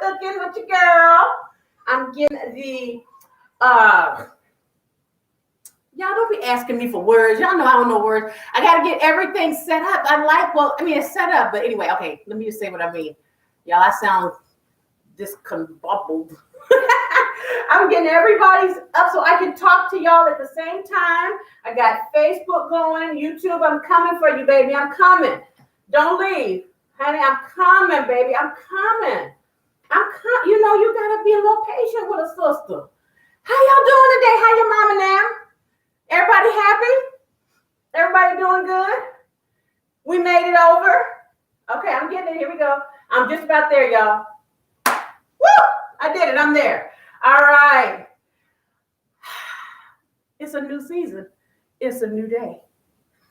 cooking with your girl. I'm getting the y'all don't be asking me for words. Y'all know I don't know words. I got to get everything set up. It's set up, but anyway, okay, let me just say what I mean. Y'all, I sound discombobbled. I'm getting everybody's up so I can talk to y'all at the same time. I got Facebook going, YouTube. I'm coming for you, baby. I'm coming. Don't leave. Honey, I'm coming, baby. I'm coming. You know, you got to be a little patient with a sister. How y'all doing today? How your mama now? Everybody happy? Everybody doing good? We made it over. Okay, I'm getting it. Here we go. I'm just about there, y'all. Woo! I did it. I'm there. All right. It's a new season. It's a new day.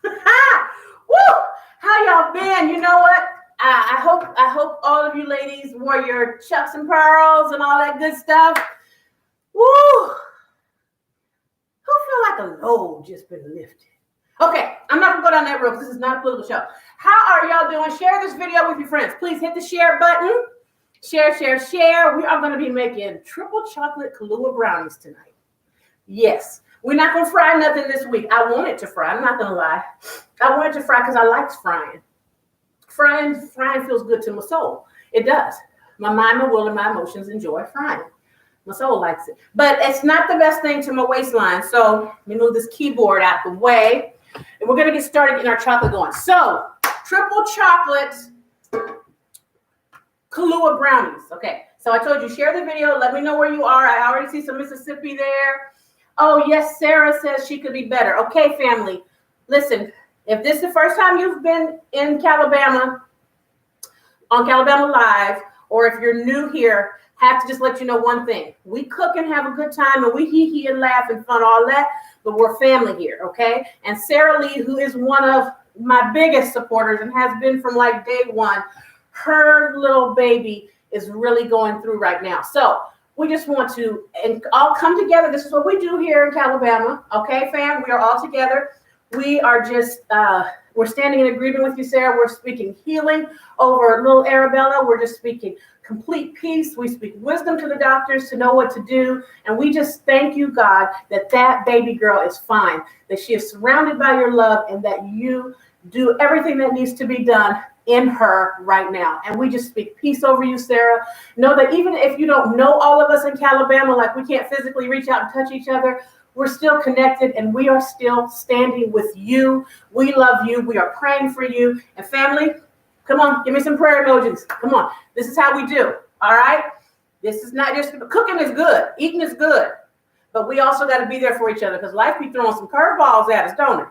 Woo! How y'all been? You know what? I hope all of you ladies wore your chucks and pearls and all that good stuff. Woo! Who feel like a load just been lifted? Okay, I'm not gonna go down that road because this is not a political show. How are y'all doing? Share this video with your friends. Please hit the share button. Share. We are gonna be making triple chocolate Kahlua brownies tonight. Yes, we're not gonna fry nothing this week. I wanted to fry, I'm not gonna lie. I wanted to fry because I liked frying. Frying feels good to my soul. It does. My mind, my will, and my emotions enjoy frying. My soul likes it. But it's not the best thing to my waistline. So let me move this keyboard out the way. And we're going to get started getting our chocolate going. So triple chocolate Kahlua brownies. Okay. So I told you, share the video. Let me know where you are. I already see some Mississippi there. Oh, yes. Sarah says she could be better. Okay, family. Listen, if this is the first time you've been in Calabama, on Calabama Live, or if you're new here, have to just let you know one thing. We cook and have a good time, and we hee and laugh and fun, all that, but we're family here, okay? And Sarah Lee, who is one of my biggest supporters and has been from like day one, her little baby is really going through right now. So we just want to all come together. This is what we do here in Calabama, okay, fam? We are all together. We are just, we're standing in agreement with you, Sarah. We're speaking healing over little Arabella. We're just speaking complete peace. We speak wisdom to the doctors to know what to do. And we just thank you, God, that that baby girl is fine, that she is surrounded by your love, and that you do everything that needs to be done in her right now. And we just speak peace over you, Sarah. Know that even if you don't know all of us in Calabama, like we can't physically reach out and touch each other, we're still connected, and we are still standing with you. We love you. We are praying for you. And family, come on, give me some prayer emojis. Come on. This is how we do. All right? This is not just cooking is good. Eating is good. But we also got to be there for each other because life be throwing some curveballs at us, don't it?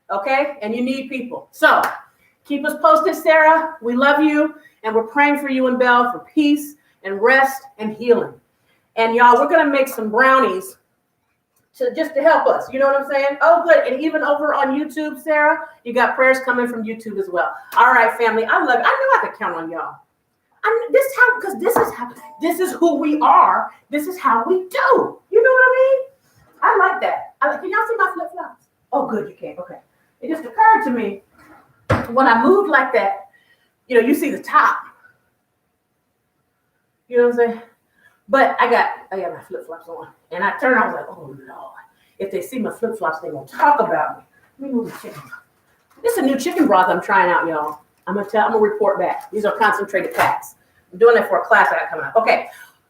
Okay? And you need people. So keep us posted, Sarah. We love you. And we're praying for you and Belle for peace and rest and healing. And y'all, we're going to make some brownies just to help us. You know what I'm saying? Oh, good. And even over on YouTube, Sarah, you got prayers coming from YouTube as well. All right, family. I love it. I knew I could count on y'all. This is who we are. This is how we do. You know what I mean? I like that. Can y'all see my flip-flops? Oh, good. You can. Okay. It just occurred to me when I moved like that, you know, you see the top. You know what I'm saying? But I got my flip-flops on. And I turned, I was like, oh, Lord. If they see my flip-flops, they're going to talk about me. Let me move the chicken. This is a new chicken broth I'm trying out, y'all. I'm going to report back. These are concentrated packs. I'm doing that for a class I got coming up. Okay.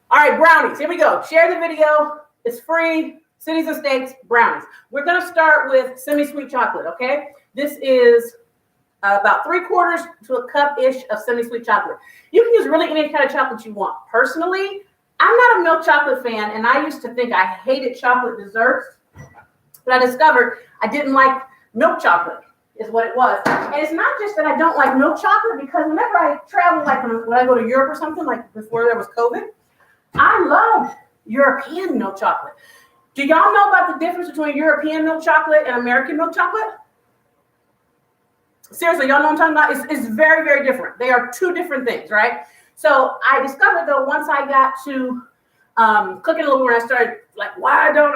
All right, brownies. Here we go. Share the video. It's free. Cities and States, brownies. We're going to start with semi-sweet chocolate, okay? This is about 3/4 to a cup-ish of semi-sweet chocolate. You can use really any kind of chocolate you want. Personally, I'm not a milk chocolate fan, and I used to think I hated chocolate desserts, but I discovered I didn't like milk chocolate is what it was. And it's not just that I don't like milk chocolate, because whenever I travel, like when I go to Europe or something, like before there was COVID, I loved European milk chocolate. Do y'all know about the difference between European milk chocolate and American milk chocolate? Seriously, y'all know what I'm talking about? It's very, very different. They are two different things, right? So I discovered, though, once I got to cooking a little more, and I started like, why don't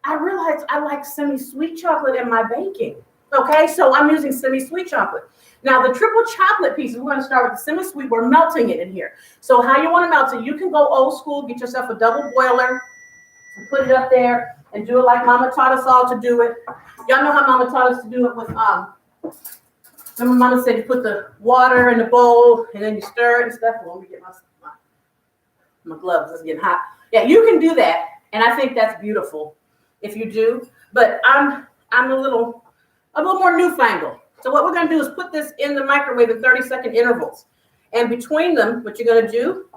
I realized I like semi-sweet chocolate in my baking. Okay, so I'm using semi-sweet chocolate. Now the triple chocolate pieces, we're going to start with the semi-sweet. We're melting it in here. So how you want to melt it, you can go old school, get yourself a double boiler, and put it up there and do it like Mama taught us all to do it. Y'all know how Mama taught us to do it with, remember Mama said you put the water in the bowl and then you stir it and stuff. Well, let me get my gloves, it's getting hot. Yeah, you can do that, and I think that's beautiful if you do, but I'm a little more newfangled. So what we're going to do is put this in the microwave in 30-second intervals. And between them, what you're going to do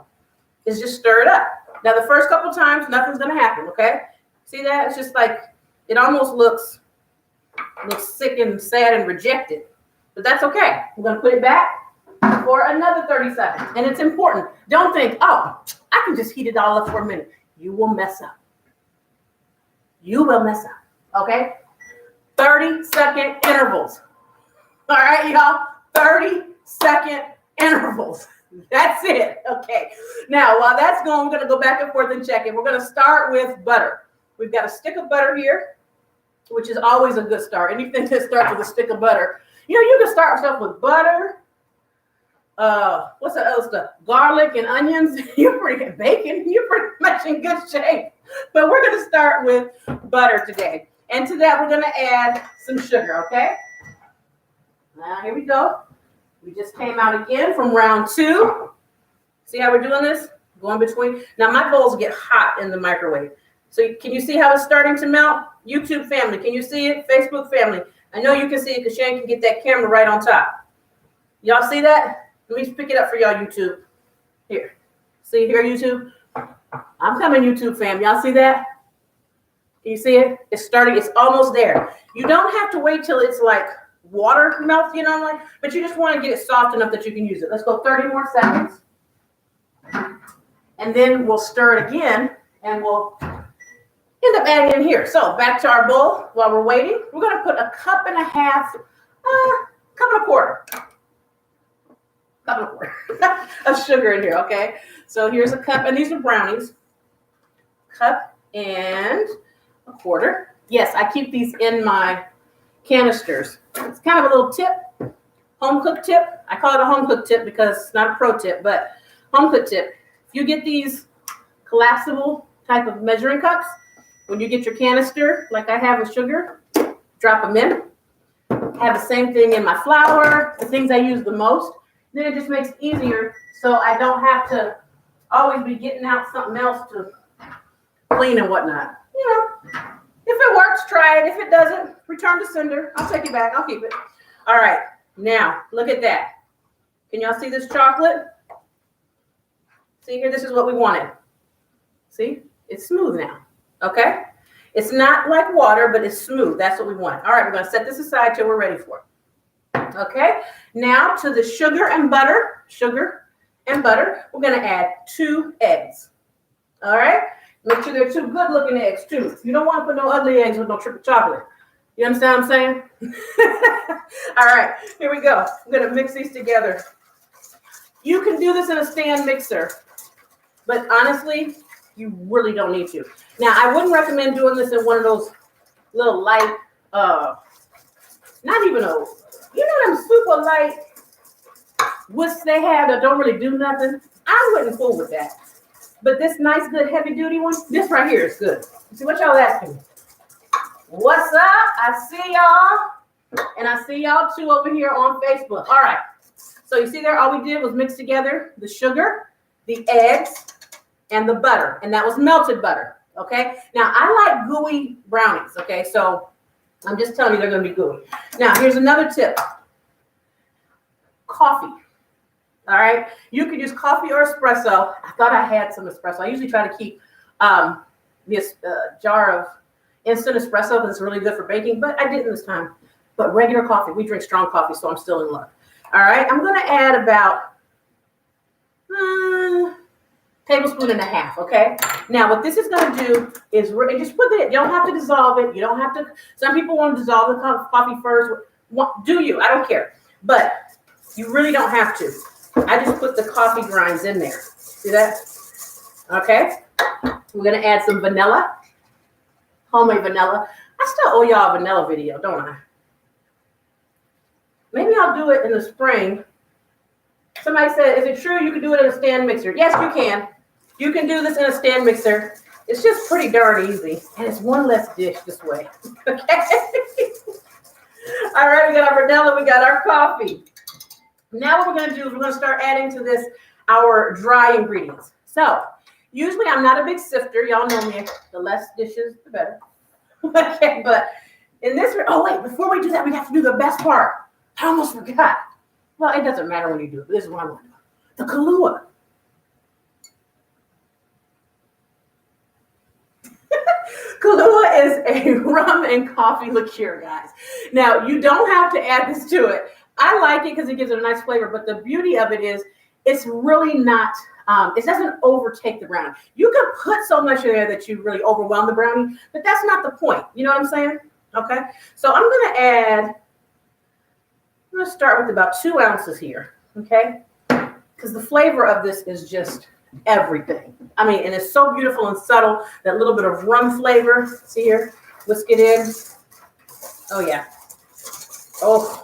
is just stir it up. Now, the first couple times, nothing's going to happen, okay? See that? It's just like, it almost looks sick and sad and rejected. But that's okay. We're going to put it back for another 30 seconds. And it's important. Don't think, oh, I can just heat it all up for a minute. You will mess up. You will mess up, okay? 30-second intervals. All right, y'all, 30-second intervals. That's it, okay. Now, while that's going, we're gonna go back and forth and check it. We're gonna start with butter. We've got a stick of butter here, which is always a good start. Anything that starts with a stick of butter. You know, you can start yourself with butter. What's that other stuff? Garlic and onions. You're pretty good. Bacon. You're pretty much in good shape. But we're gonna start with butter today. And to that, we're gonna add some sugar, okay? Now, here we go. We just came out again from round 2. See how we're doing this? Going between. Now, my bowls get hot in the microwave. So can you see how it's starting to melt? YouTube family, can you see it? Facebook family. I know you can see it because Shane can get that camera right on top. Y'all see that? Let me pick it up for y'all, YouTube. Here. See here, YouTube? I'm coming, YouTube fam. Y'all see that? Can you see it? It's starting. It's almost there. You don't have to wait till it's like water melts, you know, like, but you just want to get it soft enough that you can use it. Let's go 30 more seconds. And then we'll stir it again and we'll end up adding in here. So back to our bowl while we're waiting. We're going to put a cup and a half, cup and a quarter of sugar in here, okay? So here's a cup, and these are brownies. Cup and a quarter. Yes, I keep these in my canisters. It's kind of a little tip, home cooked tip. I call it a home cooked tip because it's not a pro tip, but home cooked tip. If you get these collapsible type of measuring cups, when you get your canister, like I have with sugar, drop them in. Have the same thing in my flour, the things I use the most. Then it just makes it easier so I don't have to always be getting out something else to clean and whatnot. You know, if it works, try it. If it doesn't, return to sender. I'll take it back. I'll keep it. All right. Now, look at that. Can y'all see this chocolate? See here, this is what we wanted. See? It's smooth now. Okay? It's not like water, but it's smooth. That's what we want. All right, we're going to set this aside till we're ready for it. Okay? Now to the sugar and butter, we're going to add 2 eggs. All right? Make sure they're 2 good-looking eggs, too. You don't want to put no ugly eggs with no triple chocolate. You understand what I'm saying? All right, here we go. I'm going to mix these together. You can do this in a stand mixer, but honestly, you really don't need to. Now, I wouldn't recommend doing this in one of those little light, not even a, you know them super light whisks they have that don't really do nothing? I wouldn't fool with that. But this nice, good, heavy-duty one, this right here is good. See what y'all asking me? What's up? I see y'all. And I see y'all too over here on Facebook. All right. So you see there, all we did was mix together the sugar, the eggs, and the butter. And that was melted butter. Okay. Now, I like gooey brownies. Okay. So I'm just telling you they're going to be gooey. Now, here's another tip. Coffee. All right. You can use coffee or espresso. I thought I had some espresso. I usually try to keep this jar of instant espresso because it's really good for baking, but I didn't this time. But regular coffee, we drink strong coffee, so I'm still in luck. All right. I'm going to add about tablespoon and a half. Okay. Now, what this is going to do is just put it. You don't have to dissolve it. You don't have to. Some people want to dissolve the coffee first. Do you? I don't care. But you really don't have to. I just put the coffee grinds in there. See that? Okay. We're going to add some vanilla. Homemade vanilla. I still owe y'all a vanilla video, don't I? Maybe I'll do it in the spring. Somebody said, is it true you can do it in a stand mixer? Yes, you can. You can do this in a stand mixer. It's just pretty darn easy. And it's one less dish this way. Okay. All right, we got our vanilla, we got our coffee. Now what we're going to do is we're going to start adding to this our dry ingredients. So usually I'm not a big sifter. Y'all know me. The less dishes, the better. Okay, but in this, oh wait, before we do that, we have to do the best part. I almost forgot. Well, it doesn't matter when you do it. This is what I'm going to do. The Kahlua. Kahlua is a rum and coffee liqueur, guys. Now, you don't have to add this to it. I like it because it gives it a nice flavor, but the beauty of it is it's really not, it doesn't overtake the brownie. You can put so much in there that you really overwhelm the brownie, but that's not the point. You know what I'm saying? Okay. So I'm going to start with about 2 ounces here. Okay. Because the flavor of this is just everything. I mean, and it's so beautiful and subtle, that little bit of rum flavor. See here? Whisk it in. Oh, yeah. Oh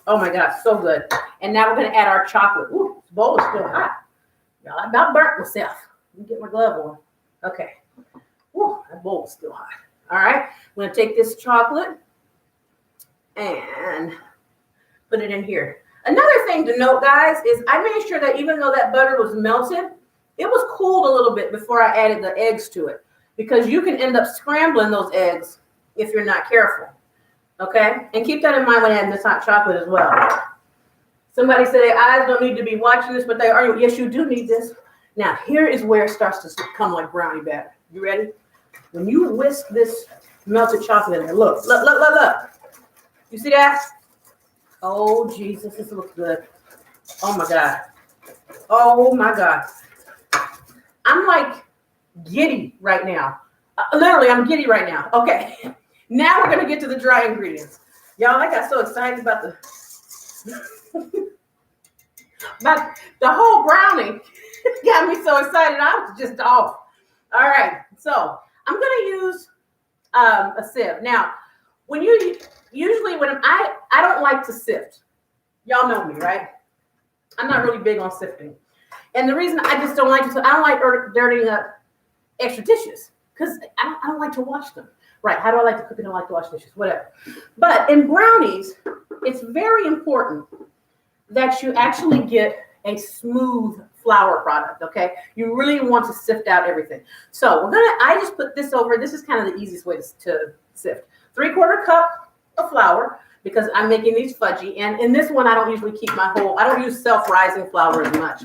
my God, so good. And now we're going to add our chocolate. Ooh, this bowl is still hot. Y'all, I about burnt myself. Let me get my glove on. Okay. Ooh, that bowl is still hot. All right. I'm going to take this chocolate and put it in here. Another thing to note, guys, is I made sure that even though that butter was melted, it was cooled a little bit before I added the eggs to it, because you can end up scrambling those eggs if you're not careful. Okay? And keep that in mind when adding this hot chocolate as well. Somebody said their eyes don't need to be watching this, but they are. Yes, you do need this. Now, here is where it starts to come like brownie batter. You ready? When you whisk this melted chocolate in there, look. You see that? Oh, Jesus, this looks good. Oh, my God. Oh, my God. I'm like giddy right now. Literally, I'm giddy right now. Okay. Now we're going to get to the dry ingredients. Y'all, I got so excited about about the whole brownie. Got me so excited. I was just off. All right. So I'm going to use a sieve. Now, when you usually when I don't like to sift. Y'all know me, right? I'm not really big on sifting. And the reason I just don't like it, I don't like dirtying up extra dishes because I don't like to wash them. Right. How do I like to cook and I like to wash dishes? Whatever. But in brownies, it's very important that you actually get a smooth flour product, okay? You really want to sift out everything. So I just put this over. This is kind of the easiest way to sift. 3/4 cup of flour, because I'm making these fudgy. And in this one, I don't usually keep I don't use self-rising flour as much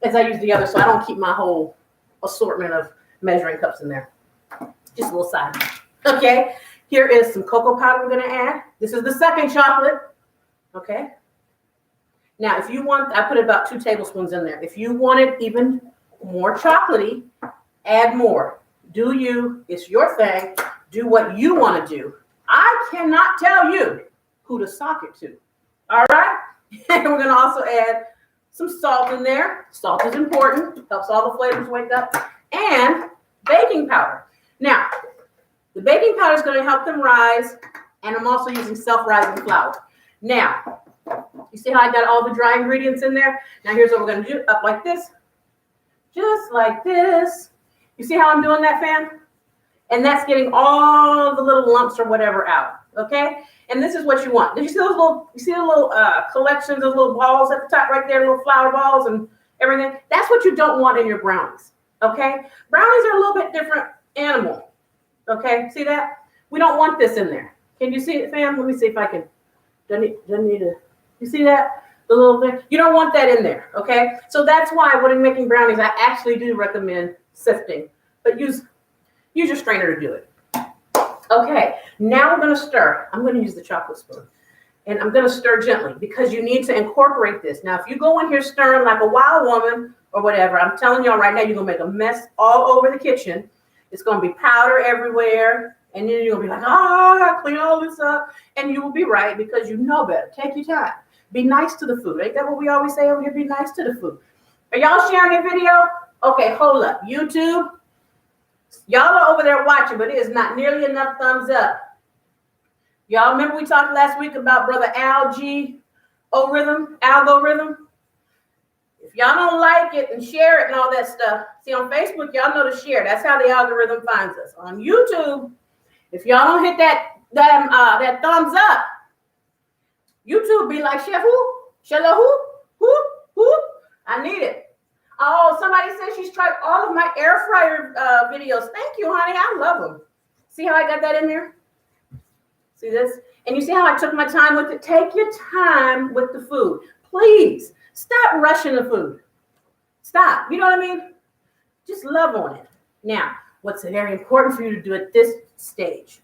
as I use the other. So I don't keep my whole assortment of measuring cups in there. Just a little side. Okay, here is some cocoa powder we're going to add. This is the second chocolate. Okay. Now, if you want, I put about 2 tablespoons in there. If you want it even more chocolatey, add more. Do you? It's your thing. Do what you want to do. I cannot tell you who to sock it to. All right? And we're going to also add some salt in there. Salt is important. Helps all the flavors wake up. And baking powder. Now, the baking powder is going to help them rise, and I'm also using self-rising flour. Now, you see how I got all the dry ingredients in there? Now, here's what we're going to do. Up like this. Just like this. You see how I'm doing that, fam? And that's getting all the little lumps or whatever out, okay? And this is what you want. Did you see those little, collections, those little balls at the top right there, little flour balls and everything? That's what you don't want in your brownies, okay? Brownies are a little bit different animal. Okay, see that? We don't want this in there. Can you see it, fam? Let me see if I can. Doesn't need to. You see that? The little thing? You don't want that in there, okay? So that's why when I'm making brownies, I actually do recommend sifting. But use your strainer to do it. Okay, now we're going to stir. I'm going to use the chocolate spoon. And I'm going to stir gently because you need to incorporate this. Now, if you go in here stirring like a wild woman or whatever, I'm telling y'all right now, you're going to make a mess all over the kitchen. It's going to be powder everywhere. And then you're going to be like, I got to clean all this up. And you will be right because you know better. Take your time. Be nice to the food. Ain't that what we always say over here? Be nice to the food. Are y'all sharing the video? Okay, hold up. YouTube, y'all are over there watching, but it is not nearly enough thumbs up. Y'all remember we talked last week about Brother algorithm? If y'all don't like it and share it and all that stuff, see on Facebook, y'all know to share. That's how the algorithm finds us. On YouTube, if y'all don't hit that thumbs up, YouTube be like, Chef who? Shello who? I need it. Oh, somebody said she's tried all of my air fryer videos. Thank you, honey. I love them. See how I got that in there? See this? And you see how I took my time with it? Take your time with the food. Please, stop rushing the food. Stop. You know what I mean? Just love on it. Now, what's very important for you to do at this stage,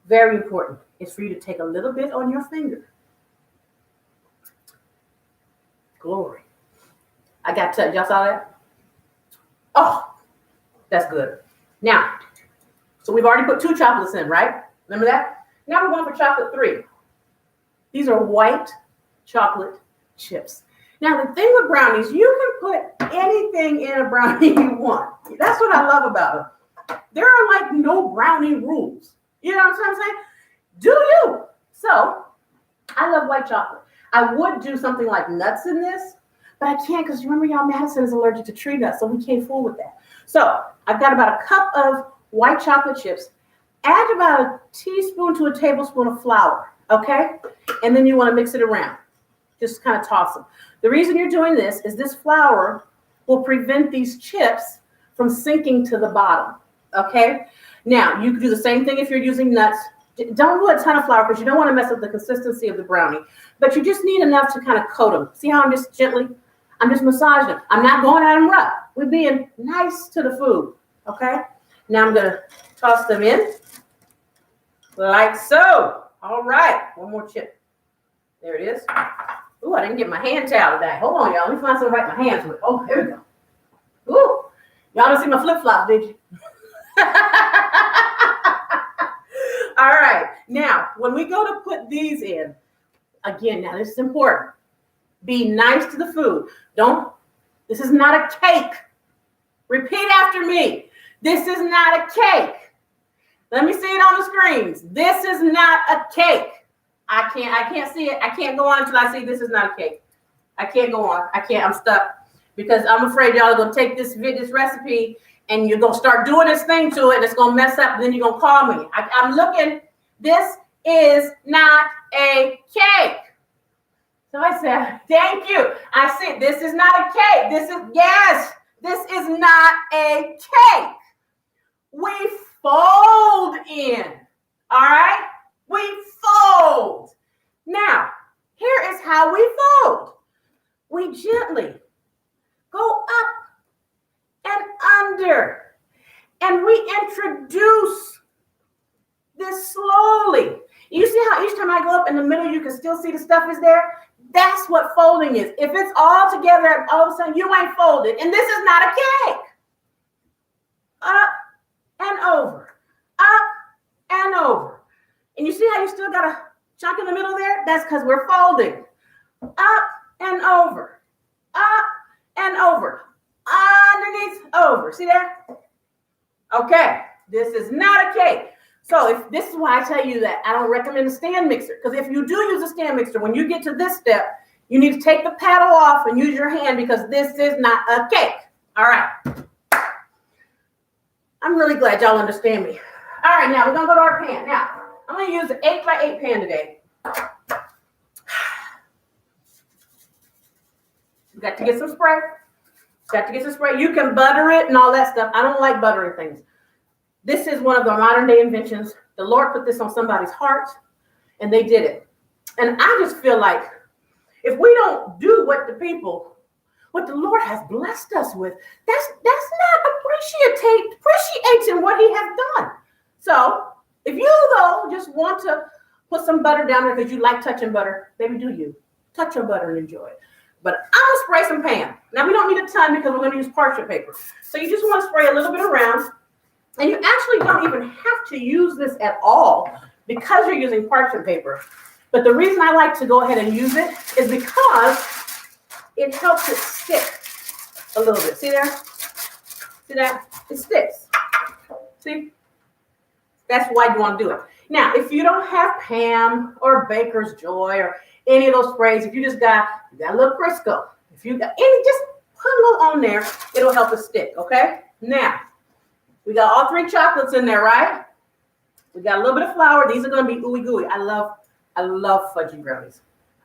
very important, is for you to take a little bit on your finger. Glory. I got touched. Y'all saw that? Oh, that's good. Now, so we've already put 2 chocolates in, right? Remember that? Now we're going for chocolate 3. These are white chocolate chips. Now, the thing with brownies, you can put anything in a brownie you want. That's what I love about them. There are like no brownie rules. You know what I'm saying? Do you? So, I love white chocolate. I would do something like nuts in this, but I can't because remember y'all, Madison is allergic to tree nuts, so we can't fool with that. So, I've got about a cup of white chocolate chips. Add about a teaspoon to a tablespoon of flour, okay? And then you want to mix it around. Just kind of toss them. The reason you're doing this is this flour will prevent these chips from sinking to the bottom, okay? Now, you can do the same thing if you're using nuts. Don't do a ton of flour because you don't want to mess up the consistency of the brownie. But you just need enough to kind of coat them. See how I'm just massaging them. I'm not going at them rough. We're being nice to the food, okay? Now I'm going to toss them in like so. All right, one more chip. There it is. Ooh, I didn't get my hand towel today. Hold on, y'all. Let me find something to wipe my hands with. Oh, here we go. Ooh, y'all don't see my flip-flops, did you? All right, now, when we go to put these in, again, now this is important. Be nice to the food. This is not a cake. Repeat after me. This is not a cake. Let me see it on the screens. This is not a cake. I can't see it. I can't go on until I see this is not a cake. I can't go on. I'm stuck because I'm afraid y'all are going to take this recipe and you're going to start doing this thing to it and it's going to mess up and then you're going to call me. I'm looking. This is not a cake. So I said, thank you. I said, this is not a cake. This is not a cake. We fold in. All right? We fold. Now, here is how we fold. We gently go up and under. And we introduce this slowly. You see how each time I go up in the middle, you can still see the stuff is there? That's what folding is. If it's all together, all of a sudden you ain't folded. And this is not a cake. Up and over. Up and over. And you see how you still got a chunk in the middle there? That's because we're folding. Up and over. Up and over. Underneath, over. See that? Okay. This is not a cake. So if this is why I tell you that I don't recommend a stand mixer. Because if you do use a stand mixer, when you get to this step, you need to take the paddle off and use your hand because this is not a cake. All right. I'm really glad y'all understand me. All right, now we're going to go to our pan. Now, I'm going to use an 8x8 pan today. You got to get some spray. You can butter it and all that stuff. I don't like buttering things. This is one of the modern day inventions. The Lord put this on somebody's heart, and they did it. And I just feel like if we don't do what the Lord has blessed us with, that's not appreciating what he has done. So if you, though, just want to put some butter down there because you like touching butter, baby, do you. Touch your butter and enjoy it. But I'm going to spray some pan. Now, we don't need a ton because we're going to use parchment paper. So you just want to spray a little bit around. And you actually don't even have to use this at all because you're using parchment paper. But the reason I like to go ahead and use it is because it helps it stick a little bit. See there? See that? It sticks. See? That's why you want to do it. Now, if you don't have Pam or Baker's Joy or any of those sprays, if you got a little Crisco, if you got any, just put a little on there. It'll help it stick, okay? Now, we got all 3 chocolates in there, right? We got a little bit of flour. These are going to be ooey gooey. I love fudgy brownies.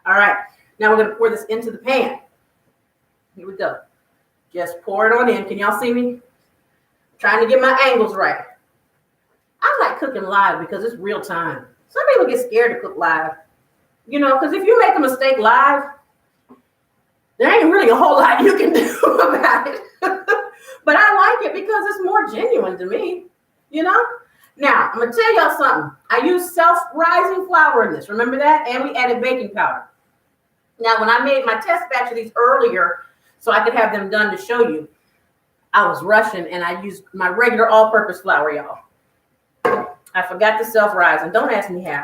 All right. Now we're going to pour this into the pan. Here we go. Just pour it on in. Can y'all see me? I'm trying to get my angles right. I like cooking live because it's real time. Some people get scared to cook live. You know, because if you make a mistake live, there ain't really a whole lot you can do about it. But I like it because it's more genuine to me, you know? Now, I'm going to tell y'all something. I use self-rising flour in this. Remember that? And we added baking powder. Now, when I made my test batch of these earlier so I could have them done to show you, I was rushing and I used my regular all-purpose flour, y'all. I forgot the self-rising. Don't ask me how.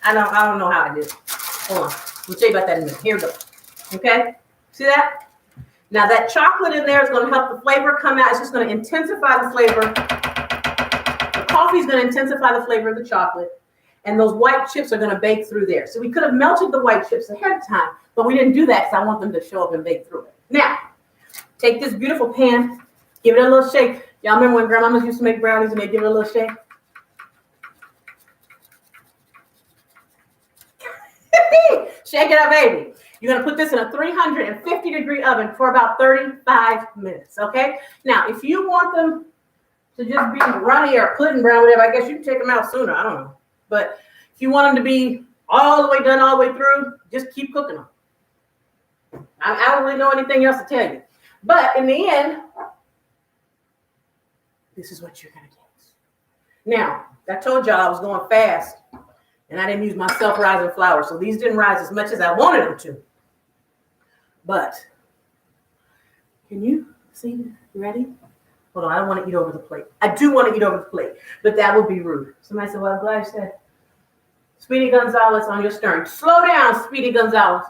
I don't know how I did it. Hold on. We'll tell you about that in a minute. Here we go. Okay? See that? Now, that chocolate in there is going to help the flavor come out. It's just going to intensify the flavor. The coffee is going to intensify the flavor of the chocolate. And those white chips are going to bake through there. So we could have melted the white chips ahead of time, but we didn't do that because I want them to show up and bake through it. Now, take this beautiful pan, give it a little shake. Y'all remember when grandmamas used to make brownies and they give it a little shake? Shake it up, baby. You're going to put this in a 350-degree oven for about 35 minutes, okay? Now, if you want them to just be runny or pudding brown, whatever, I guess you can take them out sooner. I don't know. But if you want them to be all the way done, all the way through, just keep cooking them. I don't really know anything else to tell you. But in the end, this is what you're going to get. Now, I told y'all I was going fast, and I didn't use my self-rising flour, so these didn't rise as much as I wanted them to. But, can you see? You ready? Hold on, I don't want to eat over the plate. I do want to eat over the plate, but that would be rude. Somebody said, well, I'm glad you said. Speedy Gonzalez on your stern. Slow down, Speedy Gonzalez.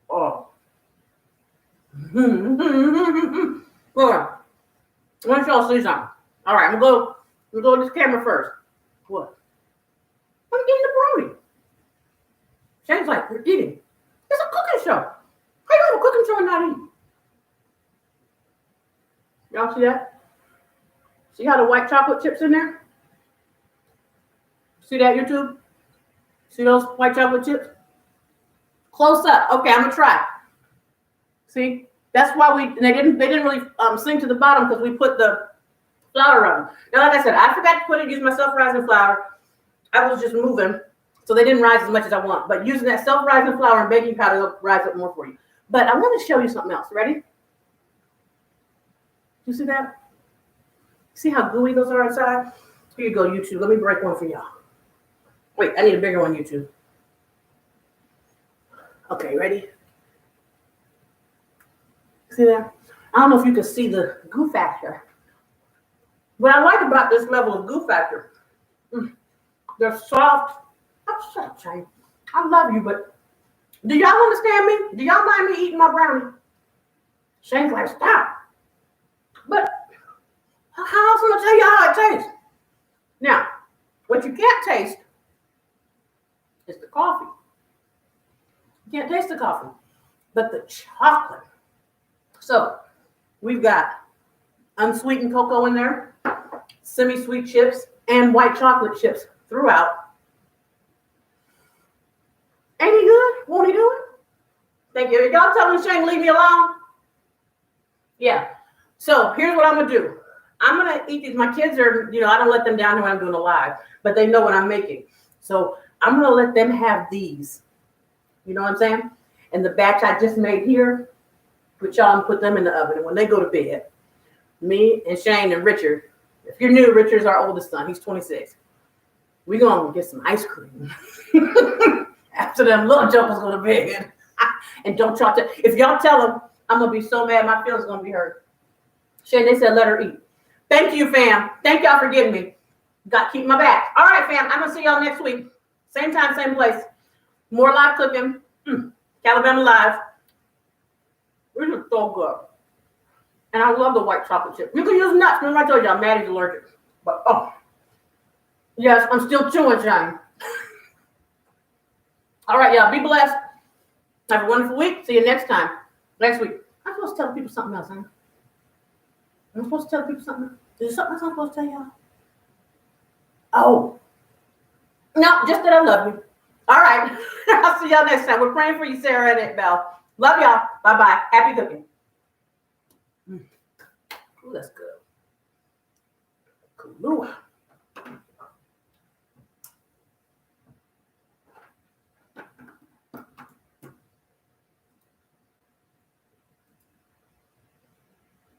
Oh. Hold on. I want y'all to see something. All right, I'm going to go to this camera first. What? I'm eating the brownie. Shane's like, you're eating. It's a cooking show. How you have a cooking show and not eat? Y'all see that? See how the white chocolate chips in there? See that, YouTube? See those white chocolate chips? Close up. Okay, I'm gonna try. See? That's why they didn't really sink to the bottom because we put the flour on them. Now, like I said, I forgot to use my self-rising flour. I was just moving, so they didn't rise as much as I want. But using that self-rising flour and baking powder, they'll rise up more for you. But I want to show you something else. Ready? You see that? See how gooey those are inside? Here you go, YouTube. Let me break one for y'all. Wait, I need a bigger one, YouTube. Okay, ready? See that? I don't know if you can see the goo factor. What I like about this level of goo factor, they're soft. I'm so sorry. I love you, but do y'all understand me? Do y'all mind me eating my brownie? Shane's like, stop. But how else am I gonna tell you how it tastes? Now, what you can't taste is the coffee. You can't taste the coffee, but the chocolate. So we've got unsweetened cocoa in there, semi-sweet chips, and white chocolate chips throughout. Ain't he good? Won't he do it? Thank you. Y'all telling Shane leave me alone? Yeah. So here's what I'm gonna do. I'm gonna eat these. My kids are, I don't let them down here when I'm doing a live, but they know what I'm making. So I'm gonna let them have these. You know what I'm saying? And the batch I just made here, put y'all and put them in the oven. And when they go to bed, me and Shane and Richard, if you're new, Richard's our oldest son. He's 26. We're gonna get some ice cream. After them little jokers go to bed. And don't y'all tell, if y'all tell them, I'm gonna be so mad, my feelings gonna be hurt. Shane, they said let her eat. Thank you, fam. Thank y'all for getting me. Got to keep my back. All right, fam. I'm gonna see y'all next week. Same time, same place. More live cooking. Alabama Live. This is so good. And I love the white chocolate chip. You can use nuts. Remember I told y'all Maddie's allergic. But Yes, I'm still chewing, Shane. All right, y'all. Be blessed. Have a wonderful week. See you next time. Next week. I'm supposed to tell people something else, huh? I'm supposed to tell people something else. Is there something else I'm supposed to tell y'all? Oh. No, just that I love you. All right. I'll see y'all next time. We're praying for you, Sarah and Belle. Love y'all. Bye-bye. Happy cooking. Ooh, that's good. Kahlua.